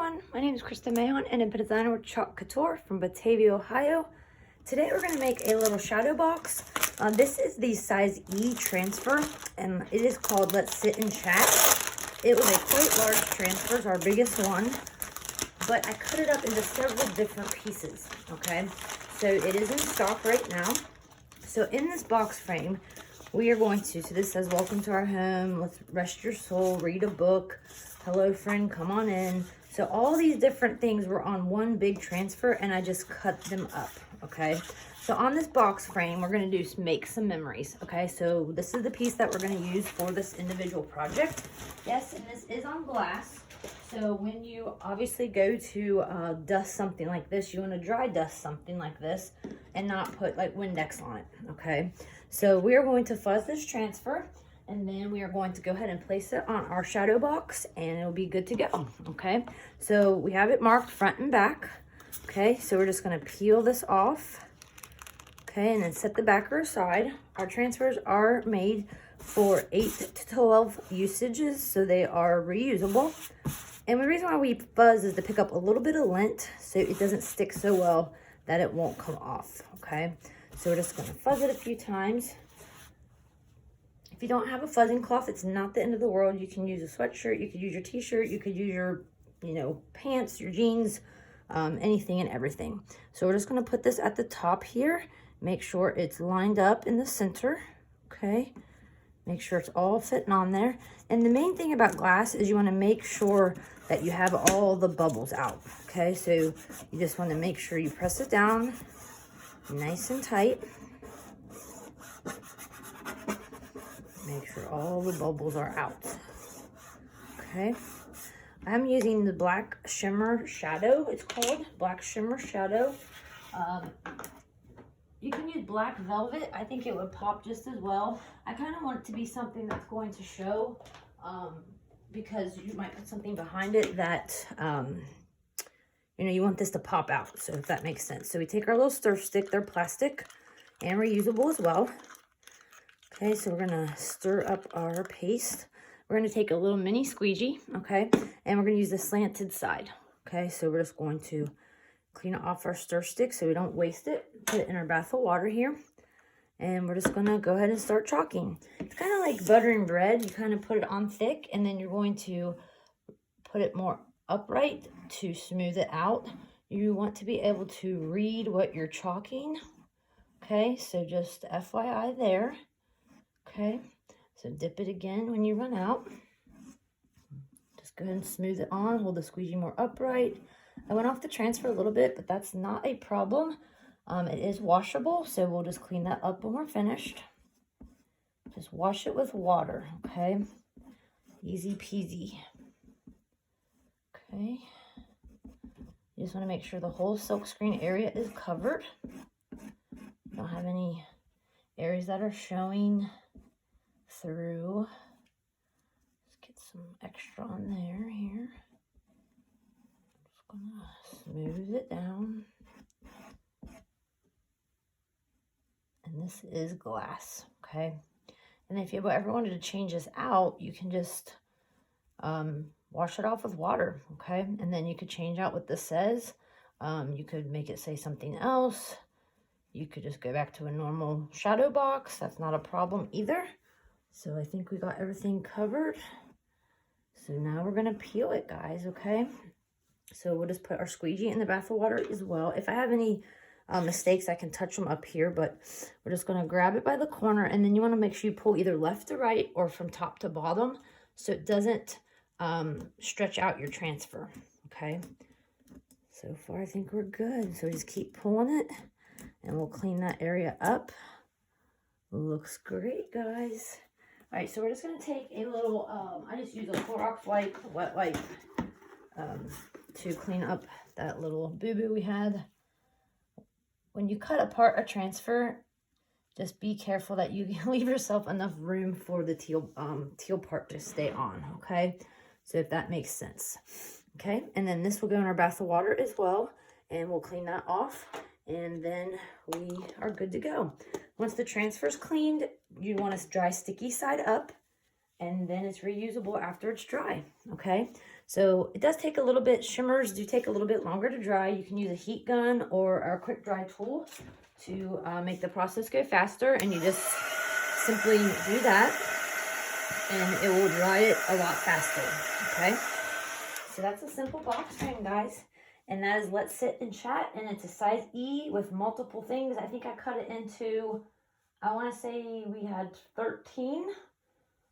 everyone, my name is Krista Mahon and I'm a designer with Couture from Batavia, Ohio. Today we're going to make a little shadow box. This is the size E transfer and it is called Let's Sit and Chat. It was a quite large transfer, it's our biggest one, but I cut it up into several different pieces, okay? So it is in stock right now. So in this box frame, we are going to, so this says, welcome to our home, let's rest your soul, read a book, hello friend, come on in. So all these different things were on one big transfer and I just cut them up, okay? So on this box frame, we're gonna make some memories, okay? So this is the piece that we're gonna use for this individual project. Yes, and this is on glass. So when you obviously go to dust something like this, you wanna dry dust something like this and not put like Windex on it, okay? So we are going to fuzz this transfer and then we are going to go ahead and place it on our shadow box and it'll be good to go, okay? So we have it marked front and back, okay? So we're just gonna peel this off, okay? And then set the backer aside. Our transfers are made for 8 to 12 usages, so they are reusable. And the reason why we fuzz is to pick up a little bit of lint so it doesn't stick so well that it won't come off, okay? So we're just gonna fuzz it a few times. If you don't have a fuzzing cloth, it's not the end of the world. You can use a sweatshirt, you could use your t-shirt, you could use your, pants, your jeans, anything and everything. So we're just gonna put this at the top here. Make sure it's lined up in the center, okay? Make sure it's all fitting on there. And the main thing about glass is you wanna make sure that you have all the bubbles out, okay? So you just wanna make sure you press it down nice and tight. Make sure all the bubbles are out, okay? I'm using the Black Shimmer Shadow, it's called Black Shimmer Shadow. You can use black velvet. I think it would pop just as well. I kind of want it to be something that's going to show because you might put something behind it that, you want this to pop out. So if that makes sense. So we take our little stir stick, they're plastic and reusable as well. Okay, so we're gonna stir up our paste. We're gonna take a little mini squeegee, okay? And we're gonna use the slanted side, okay? So we're just going to clean it off our stir stick so we don't waste it. Put it in our bath of water here. And we're just gonna go ahead and start chalking. It's kind of like buttering bread. You kind of put it on thick and then you're going to put it more upright to smooth it out. You want to be able to read what you're chalking. Okay, so just FYI there. Okay, so dip it again when you run out. Just go ahead and smooth it on. Hold the squeegee more upright. I went off the transfer a little bit, but that's not a problem. It is washable, so we'll just clean that up when we're finished. Just wash it with water, okay? Easy peasy. Okay. You just want to make sure the whole silkscreen area is covered. Don't have any areas that are showing through. Let's get some extra on there here. Just gonna smooth it down. And this is glass, okay? And if you ever wanted to change this out, you can just wash it off with water, okay? And then you could change out what this says. You could make it say something else. You could just go back to a normal shadow box. That's not a problem either. So I think we got everything covered. So now we're gonna peel it, guys, okay? So we'll just put our squeegee in the bath of water as well. If I have any mistakes, I can touch them up here, but we're just gonna grab it by the corner and then you wanna make sure you pull either left to right or from top to bottom so it doesn't stretch out your transfer, okay? So far, I think we're good. So just keep pulling it and we'll clean that area up. Looks great, guys. All right, so we're just gonna take a little, I just use a Clorox wipe, wet wipe, to clean up that little boo-boo we had. When you cut apart a transfer, just be careful that you leave yourself enough room for the teal part to stay on, okay? So if that makes sense, okay? And then this will go in our bath of water as well, and we'll clean that off, and then we are good to go. Once the transfer's cleaned, you want to dry sticky side up, and then it's reusable after it's dry, okay? So it does take a little bit, shimmers do take a little bit longer to dry. You can use a heat gun or a quick dry tool to make the process go faster. And you just simply do that and it will dry it a lot faster, okay? So that's a simple box frame, guys. And that is Let's Sit and Chat, and it's a size E with multiple things. I think I cut it into, I want to say we had 13.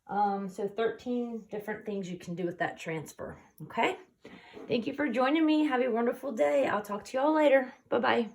So 13 different things you can do with that transfer, okay? Thank you for joining me. Have a wonderful day. I'll talk to you all later. Bye-bye.